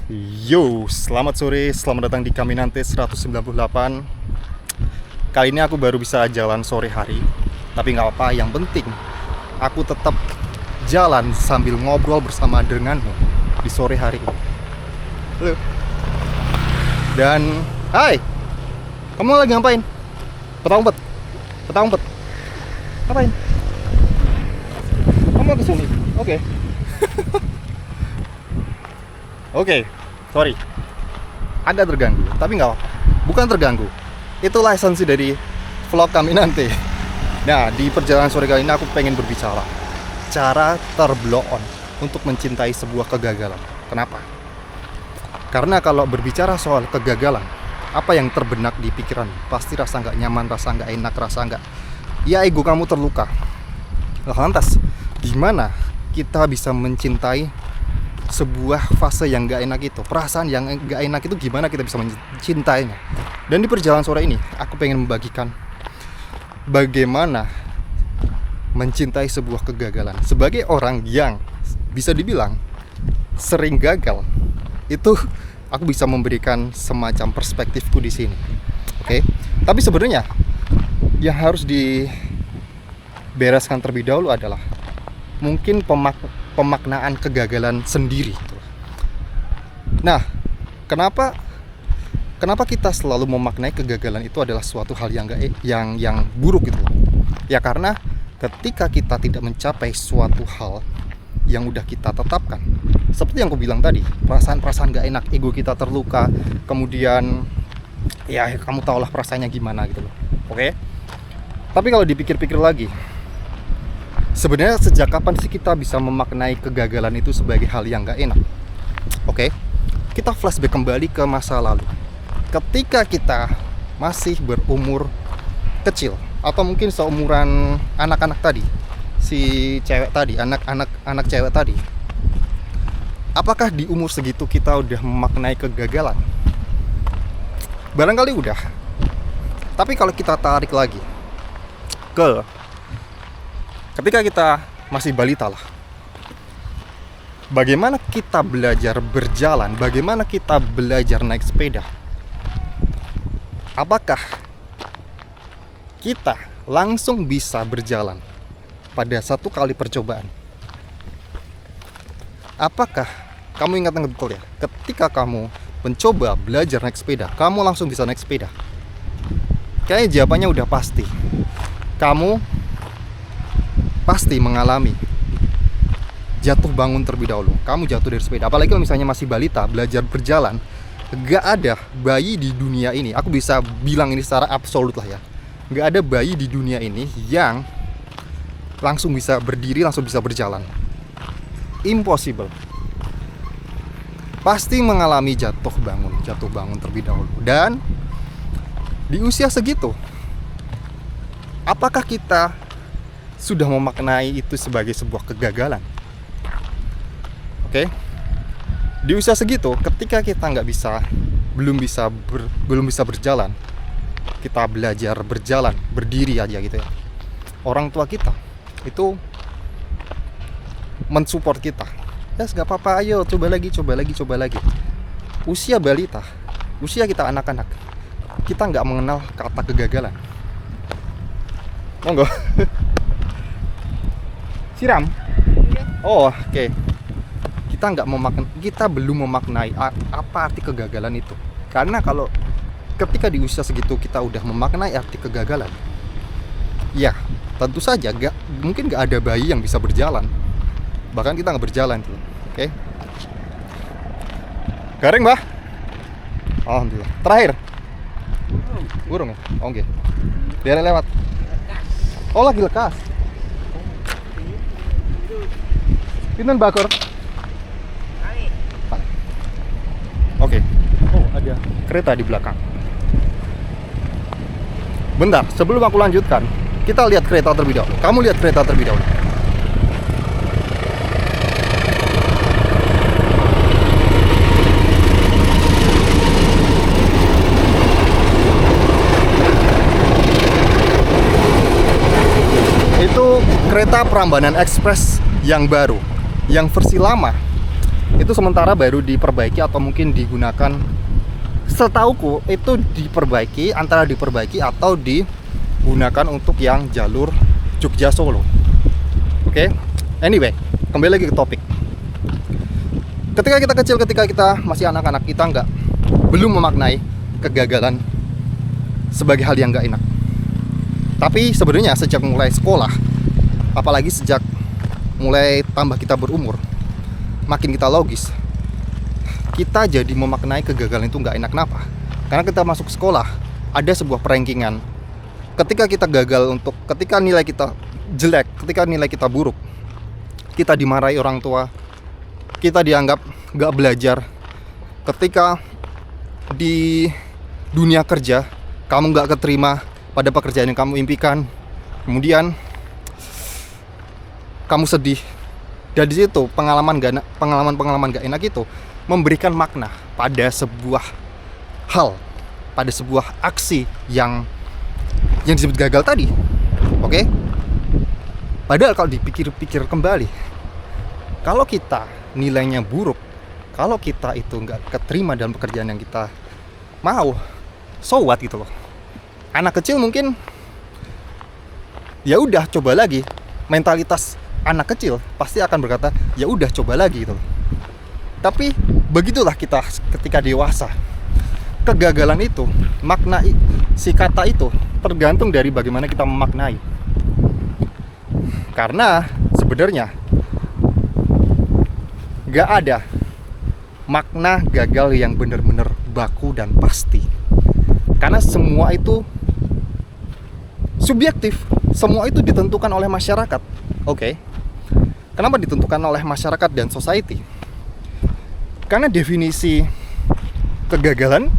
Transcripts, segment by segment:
Yo, selamat sore, selamat datang di Caminante 198. Kali ini aku baru bisa jalan sore hari, tapi nggak apa-apa, yang penting aku tetap jalan sambil ngobrol bersama denganmu di sore hari ini. Halo. Dan, hai, kamu lagi ngapain? Petang umpet? Petang umpet? Ngapain? Kamu ke sini? Oke. Oke, sorry, agak terganggu, tapi nggak apa-apa. Bukan terganggu, itulah esensi dari vlog kami nanti. Nah, di perjalanan sore kali ini aku pengen berbicara cara terblow on untuk mencintai sebuah kegagalan. Kenapa? Karena kalau berbicara soal kegagalan, apa yang terbenak di pikiran? Pasti rasa nggak nyaman, rasa nggak enak, rasa nggak, ya ego kamu terluka. Lantas, gimana kita bisa mencintai sebuah fase yang gak enak itu, perasaan yang gak enak itu, gimana kita bisa mencintainya? Dan di perjalanan sore ini aku pengen membagikan bagaimana mencintai sebuah kegagalan. Sebagai orang yang bisa dibilang sering gagal, itu aku bisa memberikan semacam perspektifku di sini. Oke? Tapi sebenarnya yang harus dibereskan terlebih dahulu adalah mungkin pemaknaan kegagalan sendiri. Nah, kenapa kita selalu memaknai kegagalan itu adalah suatu hal yang buruk gitu? Ya karena ketika kita tidak mencapai suatu hal yang udah kita tetapkan, seperti yang aku bilang tadi, perasaan gak enak, ego kita terluka, kemudian ya kamu tahulah perasaannya gimana gitu loh. Oke? Tapi kalau dipikir-pikir lagi, sebenarnya sejak kapan sih kita bisa memaknai kegagalan itu sebagai hal yang gak enak? Oke, kita flashback kembali ke masa lalu. Ketika kita masih berumur kecil, atau mungkin seumuran anak-anak tadi, si cewek tadi, anak cewek tadi, apakah di umur segitu kita udah memaknai kegagalan? Barangkali udah. Tapi kalau kita tarik lagi ke ketika kita masih balita lah, bagaimana kita belajar berjalan, bagaimana kita belajar naik sepeda? Apakah kita langsung bisa berjalan pada satu kali percobaan? Apakah kamu ingat betul ya, ketika kamu mencoba belajar naik sepeda, kamu langsung bisa naik sepeda? Kayaknya jawabannya udah pasti. Kamu pasti mengalami jatuh bangun terlebih dahulu. Kamu jatuh dari sepeda. Apalagi kalau misalnya masih balita, belajar berjalan, gak ada bayi di dunia ini, aku bisa bilang ini secara absolut lah ya, gak ada bayi di dunia ini yang langsung bisa berdiri, langsung bisa berjalan. Impossible. Pasti mengalami jatuh bangun terlebih dahulu. Dan di usia segitu, apakah kita sudah memaknai itu sebagai sebuah kegagalan? Oke? Di usia segitu, ketika kita belum bisa berjalan, kita belajar berjalan, berdiri aja gitu ya, orang tua kita itu mensupport kita. Gak apa-apa, ayo coba lagi. Usia balita, usia kita anak-anak, kita nggak mengenal kata kegagalan. Monggo. Siram? Oh, oke. Kita belum memaknai apa arti kegagalan itu. Karena kalau ketika di usia segitu kita udah memaknai arti kegagalan, ya tentu saja mungkin gak ada bayi yang bisa berjalan. Bahkan kita gak berjalan tuh. Oke. Garing, Mbah? Alhamdulillah. Terakhir. Burung ya? Oke. Dia lewat. Oh, lagi lekas. Pinten bakor? Oke. Oh, ada kereta di belakang. Bentar, sebelum aku lanjutkan, kita lihat kereta terlebih dahulu. Kamu lihat kereta terlebih dahulu. Itu kereta Prambanan Express yang baru. Yang versi lama itu sementara baru diperbaiki atau mungkin digunakan. Setauku itu diperbaiki, antara diperbaiki atau digunakan untuk yang jalur Jogja Solo. Oke, anyway, kembali lagi ke topik. Ketika kita kecil, ketika kita masih anak-anak, kita belum memaknai kegagalan sebagai hal yang nggak enak. Tapi sebenarnya sejak mulai sekolah, apalagi sejak mulai tambah kita berumur, makin kita logis, kita jadi memaknai kegagalan itu nggak enak. Kenapa? Karena kita masuk sekolah, ada sebuah perankingan. Ketika kita gagal, ketika nilai kita jelek, ketika nilai kita buruk, kita dimarahi orang tua, kita dianggap nggak belajar. Ketika di dunia kerja kamu nggak keterima pada pekerjaan yang kamu impikan, kemudian kamu sedih. Dan di situ pengalaman gak enak itu memberikan makna pada sebuah hal, pada sebuah aksi yang disebut gagal tadi. Oke? Padahal kalau dipikir-pikir kembali, kalau kita nilainya buruk, kalau kita itu nggak keterima dalam pekerjaan yang kita mau, so what gitu loh. Anak kecil mungkin ya udah coba lagi. Mentalitas anak kecil pasti akan berkata ya udah coba lagi gitu loh. Tapi begitulah kita ketika dewasa. Kegagalan itu, makna si kata itu tergantung dari bagaimana kita memaknai. Karena sebenarnya gak ada makna gagal yang benar-benar baku dan pasti. Karena semua itu subjektif. Semua itu ditentukan oleh masyarakat. Oke. Kenapa ditentukan oleh masyarakat dan society? Karena definisi kegagalan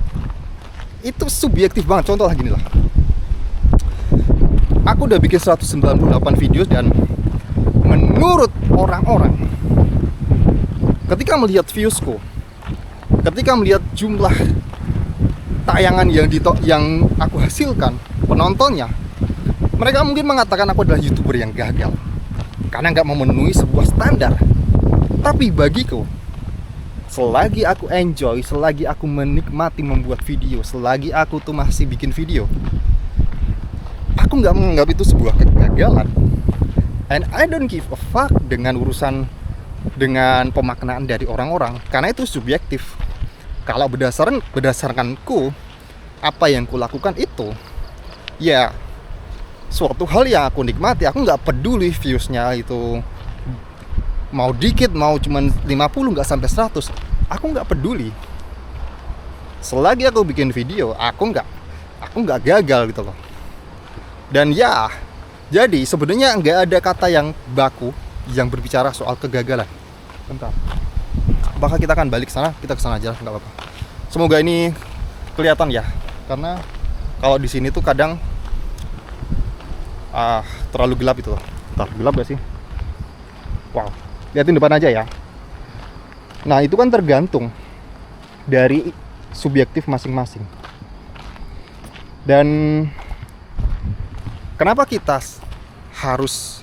itu subjektif banget. Contoh gini lah. Aku udah bikin 198 video dan menurut orang-orang, ketika melihat viewsku, ketika melihat jumlah tayangan yang aku hasilkan, penontonnya, mereka mungkin mengatakan aku adalah YouTuber yang gagal karena nggak memenuhi sebuah standar. Tapi bagiku, selagi aku enjoy, selagi aku menikmati membuat video, selagi aku tuh masih bikin video, aku nggak menganggap itu sebuah kegagalan. And I don't give a fuck dengan pemaknaan dari orang-orang, karena itu subjektif. Kalau berdasarkanku, apa yang kulakukan itu ya suatu hal yang aku nikmati. Aku nggak peduli viewsnya itu mau dikit, mau cuman 50, nggak sampai 100. Aku nggak peduli. Selagi aku bikin video, aku nggak gagal gitu loh. Dan ya, jadi sebenarnya nggak ada kata yang baku yang berbicara soal kegagalan. Bentar. Apakah kita akan balik sana? Kita ke sana aja, nggak apa-apa. Semoga ini kelihatan ya, karena kalau di sini tuh kadang terlalu gelap itu loh. Bentar, gelap gak sih? Wow, liatin depan aja ya. Nah, itu kan tergantung dari subjektif masing-masing. Dan kenapa kita harus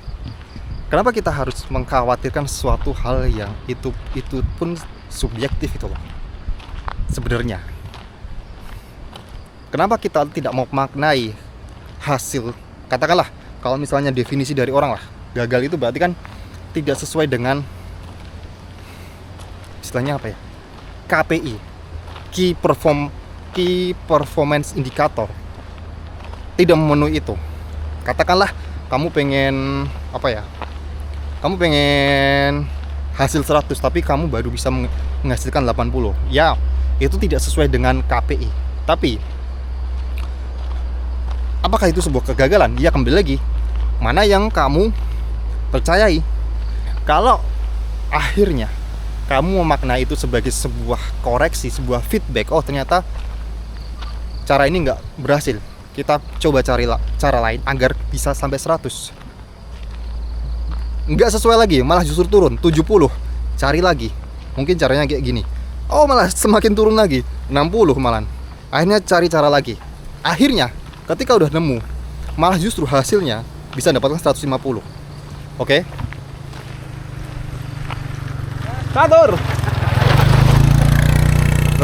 mengkhawatirkan suatu hal yang itu pun subjektif itu loh. Sebenarnya kenapa kita tidak mau maknai hasil? Katakanlah kalau misalnya definisi dari orang lah, gagal itu berarti kan tidak sesuai dengan istilahnya apa ya, KPI, Key Performance Indicator, tidak memenuhi itu. Katakanlah kamu pengen kamu pengen hasil 100 tapi kamu baru bisa menghasilkan 80. Ya, itu tidak sesuai dengan KPI. Tapi apakah itu sebuah kegagalan? Ya, kembali lagi, mana yang kamu percayai. Kalau akhirnya kamu memaknai itu sebagai sebuah koreksi, sebuah feedback, oh ternyata cara ini nggak berhasil, kita coba cari cara lain agar bisa sampai 100. Nggak sesuai lagi, malah justru turun 70. Cari lagi, mungkin caranya kayak gini. Oh, malah semakin turun lagi 60 malah. Akhirnya cari cara lagi. Akhirnya ketika udah nemu, malah justru hasilnya bisa dapatkan 150. Oke? Tatur.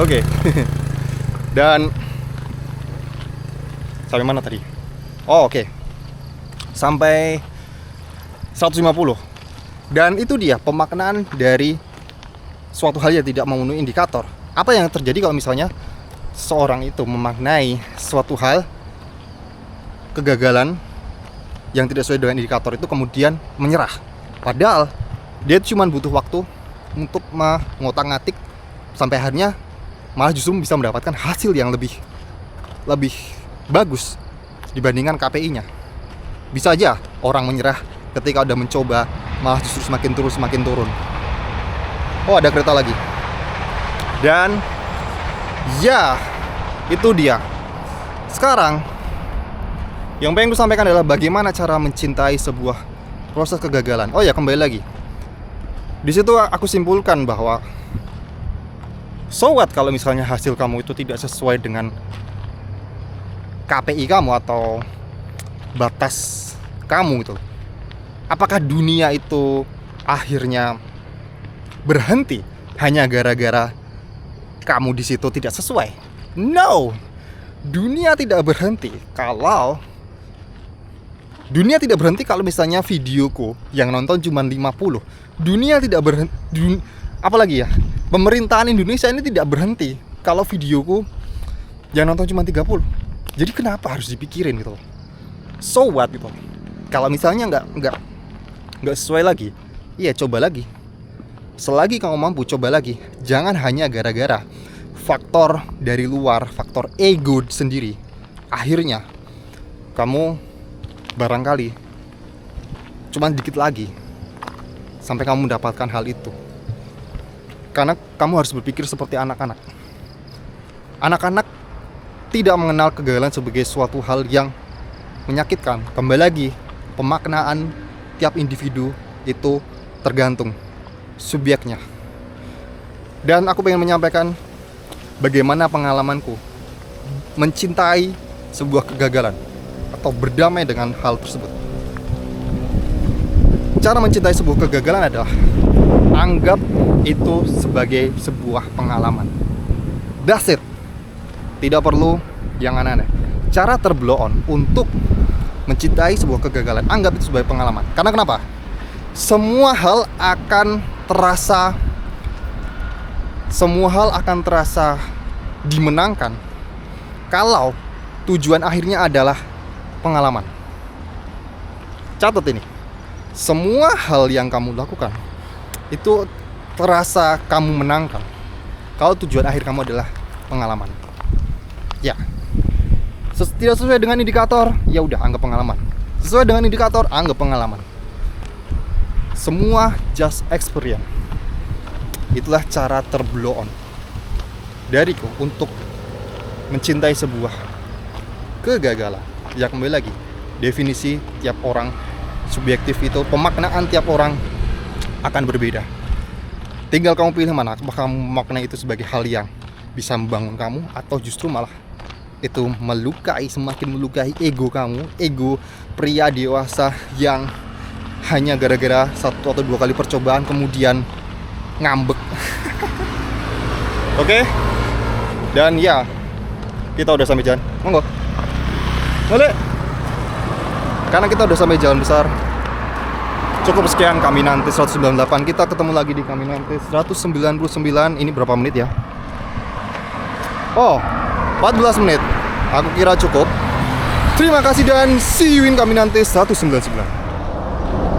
Oke. Dan sampai mana tadi? Oh, oke. Sampai 150. Dan itu dia pemaknaan dari suatu hal yang tidak memenuhi indikator. Apa yang terjadi kalau misalnya seorang itu memaknai suatu hal kegagalan yang tidak sesuai dengan indikator itu kemudian menyerah. Padahal dia cuma butuh waktu untuk mengotak-ngatik sampai akhirnya malah justru bisa mendapatkan hasil yang lebih bagus dibandingkan KPI-nya. Bisa aja orang menyerah ketika udah mencoba malah justru semakin turun. Oh, ada kereta lagi. Dan ya, itu dia. Sekarang yang pengen gue sampaikan adalah bagaimana cara mencintai sebuah proses kegagalan. Oh ya, kembali lagi. Di situ aku simpulkan bahwa so what kalau misalnya hasil kamu itu tidak sesuai dengan KPI kamu atau batas kamu gitu. Apakah dunia itu akhirnya berhenti hanya gara-gara kamu di situ tidak sesuai? No. Dunia tidak berhenti kalau misalnya videoku yang nonton cuma 50. Dunia tidak berhenti. Apalagi ya, pemerintahan Indonesia ini tidak berhenti kalau videoku yang nonton cuma 30. Jadi kenapa harus dipikirin gitu? So what gitu? Kalau misalnya nggak sesuai lagi, iya coba lagi. Selagi kamu mampu, coba lagi. Jangan hanya gara-gara faktor dari luar, faktor ego sendiri. Akhirnya kamu barangkali cuma dikit lagi sampai kamu mendapatkan hal itu. Karena kamu harus berpikir seperti anak-anak. Anak-anak tidak mengenal kegagalan sebagai suatu hal yang menyakitkan. Kembali lagi, pemaknaan tiap individu itu tergantung subjeknya. Dan aku pengen menyampaikan bagaimana pengalamanku mencintai sebuah kegagalan atau berdamai dengan hal tersebut. Cara mencintai sebuah kegagalan adalah anggap itu sebagai sebuah pengalaman. That's it. Tidak perlu yang aneh-aneh. Cara terblow on untuk mencintai sebuah kegagalan, anggap itu sebagai pengalaman. Karena kenapa? Semua hal akan terasa dimenangkan kalau tujuan akhirnya adalah pengalaman. Catat ini. Semua hal yang kamu lakukan itu terasa kamu menangkan kalau tujuan akhir kamu adalah pengalaman. Ya. Tidak sesuai dengan indikator, ya udah anggap pengalaman. Sesuai dengan indikator, anggap pengalaman. Semua just experience. Itulah cara terblow on dariku untuk mencintai sebuah kegagalan. Ya kembali lagi, definisi tiap orang subjektif itu, pemaknaan tiap orang akan berbeda. Tinggal kamu pilih mana, apakah kamu memaknai itu sebagai hal yang bisa membangun kamu atau justru malah itu semakin melukai ego kamu, ego pria dewasa yang hanya gara-gara 1 atau 2 kali percobaan kemudian ngambek. Oke? Dan ya, kita udah sampai jalan. Monggo. Boleh. Karena kita udah sampai jalan besar. Cukup sekian Caminante 198. Kita ketemu lagi di Caminante 199. Ini berapa menit ya? Oh, 14 menit. Aku kira cukup. Terima kasih dan see you in Caminante 199.